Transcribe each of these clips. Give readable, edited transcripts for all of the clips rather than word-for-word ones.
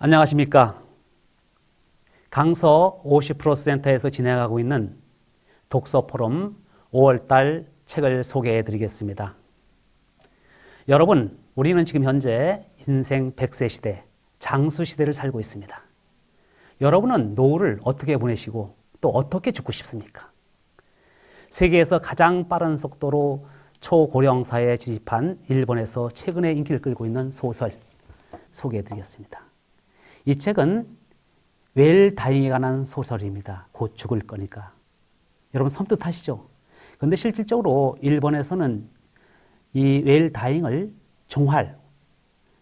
안녕하십니까. 강서 50% 센터에서 진행하고 있는 독서 포럼 5월달 책을 소개해 드리겠습니다. 여러분, 우리는 지금 현재 인생 100세 시대, 장수 시대를 살고 있습니다. 여러분은 노후를 어떻게 보내시고 또 어떻게 죽고 싶습니까? 세계에서 가장 빠른 속도로 초고령사회에 진입한 일본에서 최근에 인기를 끌고 있는 소설 소개해 드리겠습니다. 이 책은 웰다잉에 관한 소설입니다. 곧 죽을 거니까. 여러분 섬뜩하시죠? 그런데 실질적으로 일본에서는 이 웰다잉을 종활,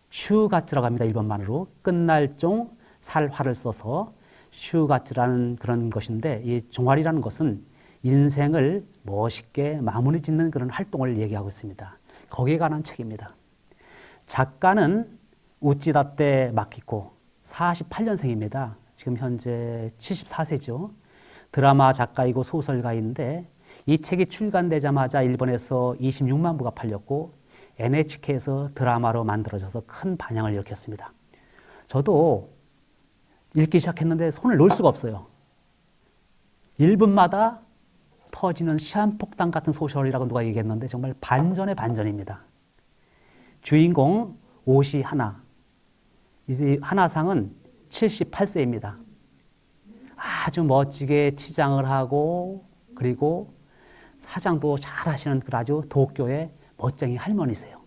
슈가츠라고 합니다. 일본말로. 끝날 종, 살 활을 써서 슈가츠라는 그런 것인데, 이 종활이라는 것은 인생을 멋있게 마무리 짓는 그런 활동을 얘기하고 있습니다. 거기에 관한 책입니다. 작가는 우찌다테 마키코, 48년생입니다. 지금 현재 74세죠. 드라마 작가이고 소설가인데 이 책이 출간되자마자 일본에서 26만 부가 팔렸고 NHK에서 드라마로 만들어져서 큰 반향을 일으켰습니다. 저도 읽기 시작했는데 손을 놓을 수가 없어요. 1분마다 터지는 시한폭탄 같은 소설이라고 누가 얘기했는데 정말 반전의 반전입니다. 주인공 오시 하나, 이 하나상은 78세입니다. 아주 멋지게 치장을 하고 그리고 사장도 잘 하시는 아주 도쿄의 멋쟁이 할머니세요.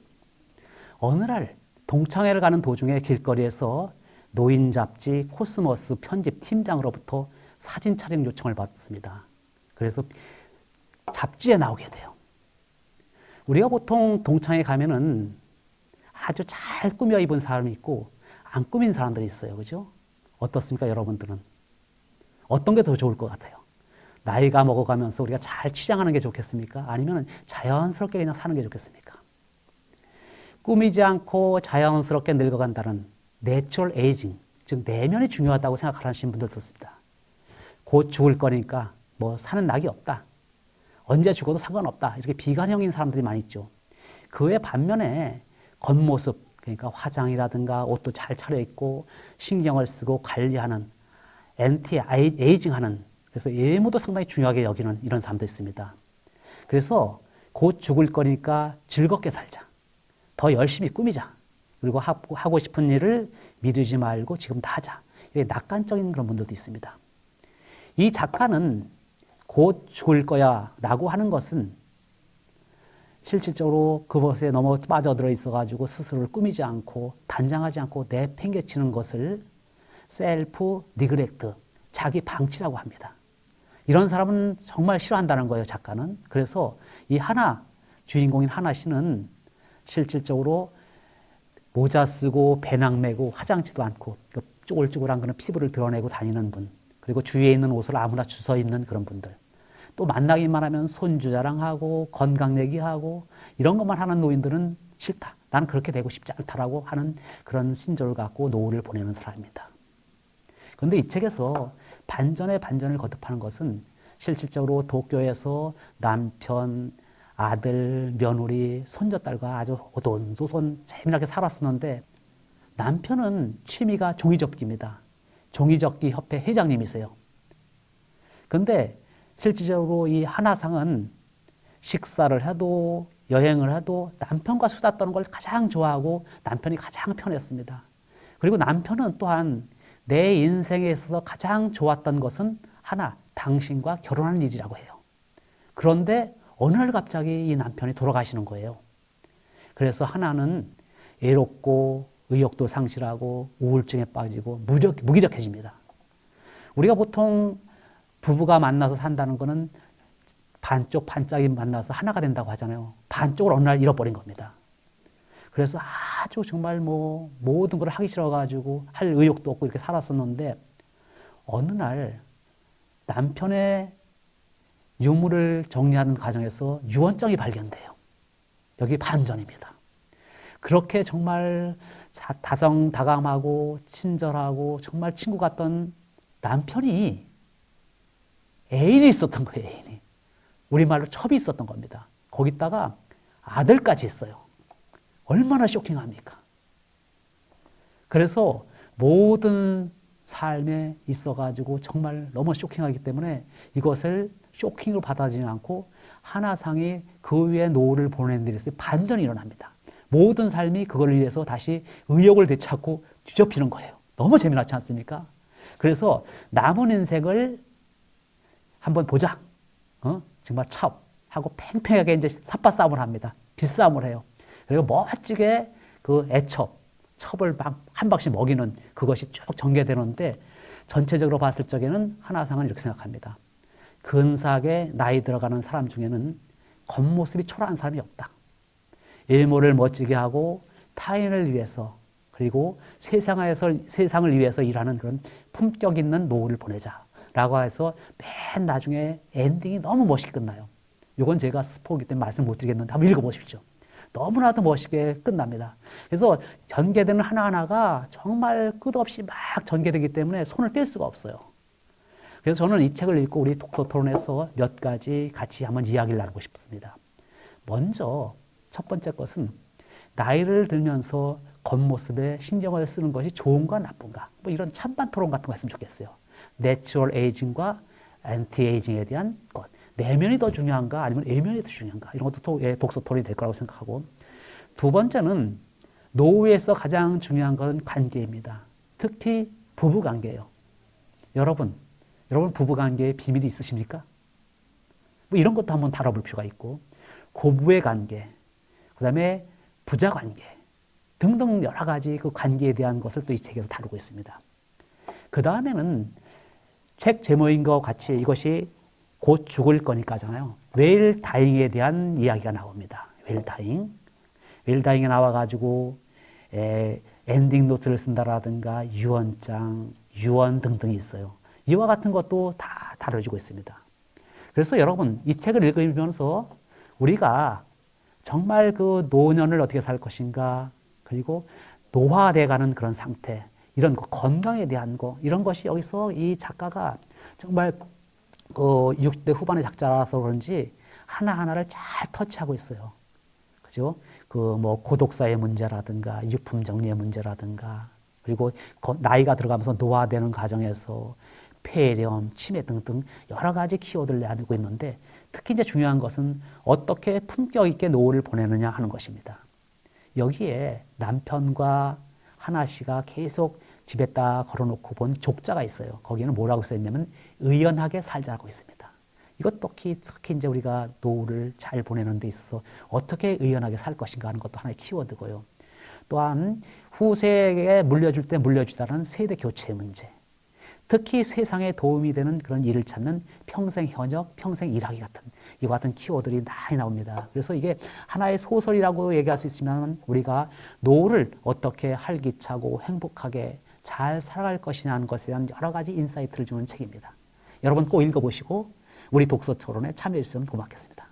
어느 날 동창회를 가는 도중에 길거리에서 노인 잡지 코스모스 편집 팀장으로부터 사진 촬영 요청을 받습니다. 그래서 잡지에 나오게 돼요. 우리가 보통 동창회 가면은 아주 잘 꾸며 입은 사람이 있고 안 꾸민 사람들이 있어요. 그죠? 어떻습니까, 여러분들은? 어떤 게 더 좋을 것 같아요? 나이가 먹어가면서 우리가 잘 치장하는 게 좋겠습니까? 아니면 자연스럽게 그냥 사는 게 좋겠습니까? 꾸미지 않고 자연스럽게 늙어간다는 내추럴 에이징, 즉 내면이 중요하다고 생각하시는 분들도 있습니다. 곧 죽을 거니까 뭐 사는 낙이 없다. 언제 죽어도 상관없다. 이렇게 비관형인 사람들이 많이 있죠. 그의 반면에 겉모습, 그러니까 화장이라든가 옷도 잘 차려입고 신경을 쓰고 관리하는 엔티 에이징하는, 그래서 외모도 상당히 중요하게 여기는 이런 사람도 있습니다. 그래서 곧 죽을 거니까 즐겁게 살자. 더 열심히 꾸미자. 그리고 하고 싶은 일을 미루지 말고 지금 다 하자. 이게 낙관적인 그런 분들도 있습니다. 이 작가는 곧 죽을 거야 라고 하는 것은 실질적으로 그것에 너무 빠져들어 있어가지고 스스로를 꾸미지 않고 단장하지 않고 내팽개치는 것을 셀프 니그렉트, 자기 방치라고 합니다. 이런 사람은 정말 싫어한다는 거예요, 작가는. 그래서 이 하나, 주인공인 하나 씨는 실질적으로 모자 쓰고 배낭 메고 화장지도 않고 쪼글쪼글한 그런 피부를 드러내고 다니는 분, 그리고 주위에 있는 옷을 아무나 주워 입는 그런 분들, 또 만나기만 하면 손주 자랑하고 건강 얘기하고 이런 것만 하는 노인들은 싫다. 나는 그렇게 되고 싶지 않다라고 하는 그런 신조를 갖고 노후를 보내는 사람입니다. 그런데 이 책에서 반전의 반전을 거듭하는 것은 실질적으로 도쿄에서 남편, 아들, 며느리, 손자딸과 아주 오손도손 재미나게 살았었는데 남편은 취미가 종이접기입니다. 종이접기 협회 회장님이세요. 그런데 실질적으로 이 하나상은 식사를 해도 여행을 해도 남편과 수다 떠는 걸 가장 좋아하고 남편이 가장 편했습니다. 그리고 남편은 또한 내 인생에 있어서 가장 좋았던 것은 하나, 당신과 결혼하는 일이라고 해요. 그런데 어느 날 갑자기 이 남편이 돌아가시는 거예요. 그래서 하나는 외롭고 의욕도 상실하고 우울증에 빠지고 무기력해집니다. 우리가 보통 부부가 만나서 산다는 거는 반쪽 반짝이 만나서 하나가 된다고 하잖아요. 반쪽을 어느 날 잃어버린 겁니다. 그래서 아주 정말 뭐 모든 걸 하기 싫어가지고 할 의욕도 없고 이렇게 살았었는데 어느 날 남편의 유물을 정리하는 과정에서 유언장이 발견돼요. 여기 반전입니다. 그렇게 정말 다정다감하고 친절하고 정말 친구 같던 남편이 애인이 있었던 거예요, 애인이. 우리말로 첩이 있었던 겁니다. 거기다가 아들까지 있어요. 얼마나 쇼킹합니까? 그래서 모든 삶에 있어가지고 정말 너무 쇼킹하기 때문에 이것을 쇼킹으로 받아들이지 않고 하나상이 그 위에 노를 보내는 일에서 반전이 일어납니다. 모든 삶이 그걸 위해서 다시 의욕을 되찾고 뒤집히는 거예요. 너무 재미나지 않습니까? 그래서 남은 인생을 한번 보자. 정말 첩 하고 팽팽하게 이제 삿바 싸움을 합니다. 빗싸움을 해요. 그리고 멋지게 그 첩을 한 방씩 먹이는 그것이 쭉 전개되는데 전체적으로 봤을 적에는 하나상은 이렇게 생각합니다. 근사하게 나이 들어가는 사람 중에는 겉모습이 초라한 사람이 없다. 외모를 멋지게 하고 타인을 위해서 그리고 세상을 위해서 일하는 그런 품격 있는 노후를 보내자라고 해서 맨 나중에 엔딩이 너무 멋있게 끝나요. 이건 제가 스포이기 때문에 말씀 못 드리겠는데 한번 읽어보십시오. 너무나도 멋있게 끝납니다. 그래서 전개되는 하나하나가 정말 끝없이 막 전개되기 때문에 손을 뗄 수가 없어요. 그래서 저는 이 책을 읽고 우리 독서 토론에서 몇 가지 같이 한번 이야기를 나누고 싶습니다. 먼저 첫 번째 것은 나이를 들면서 겉모습에 신경을 쓰는 것이 좋은가 나쁜가 뭐 이런 찬반 토론 같은 거 했으면 좋겠어요. 내추럴 에이징과 엔티 에이징에 대한 것. 내면이 더 중요한가 아니면 외면이 더 중요한가 이런 것도 독서 토론이 될 거라고 생각하고 두 번째는 노후에서 가장 중요한 것은 관계입니다. 특히 부부관계예요. 여러분 부부관계에 비밀이 있으십니까? 뭐 이런 것도 한번 다뤄볼 필요가 있고 고부의 관계, 그 다음에 부자관계 등등 여러 가지 그 관계에 대한 것을 또 이 책에서 다루고 있습니다. 그 다음에는 책 제목인 것 같이 이것이 곧 죽을 거니까잖아요. 웰다잉에 대한 이야기가 나옵니다. 웰다잉에 나와가지고 엔딩 노트를 쓴다라든가 유언장, 유언 등등이 있어요. 이와 같은 것도 다 다뤄지고 있습니다. 그래서 여러분 이 책을 읽으면서 우리가 정말 그 노년을 어떻게 살 것인가 그리고 노화돼가는 그런 상태 이런 거, 건강에 대한 거 이런 것이 여기서 이 작가가 정말 60대 후반의 작자라서 그런지 하나하나를 잘 터치하고 있어요. 그죠? 뭐 고독사의 문제라든가 유품 정리의 문제라든가 그리고 나이가 들어가면서 노화되는 과정에서 폐렴, 치매 등등 여러 가지 키워드를 내고 있는데 특히 이제 중요한 것은 어떻게 품격 있게 노후를 보내느냐 하는 것입니다. 여기에 남편과 하나 씨가 계속 집에다 걸어놓고 본 족자가 있어요. 거기에는 뭐라고 써있냐면 의연하게 살자고 있습니다. 이것 특히 이제 우리가 노후를 잘 보내는 데 있어서 어떻게 의연하게 살 것인가 하는 것도 하나의 키워드고요. 또한 후세에게 물려줄 때 물려주다는 세대 교체의 문제. 특히 세상에 도움이 되는 그런 일을 찾는 평생 현역, 평생 일하기 같은 이와 같은 키워드들이 많이 나옵니다. 그래서 이게 하나의 소설이라고 얘기할 수 있지만 우리가 노후를 어떻게 활기차고 행복하게 잘 살아갈 것이냐 하는 것에 대한 여러 가지 인사이트를 주는 책입니다. 여러분 꼭 읽어보시고 우리 독서 토론에 참여해 주시면 고맙겠습니다.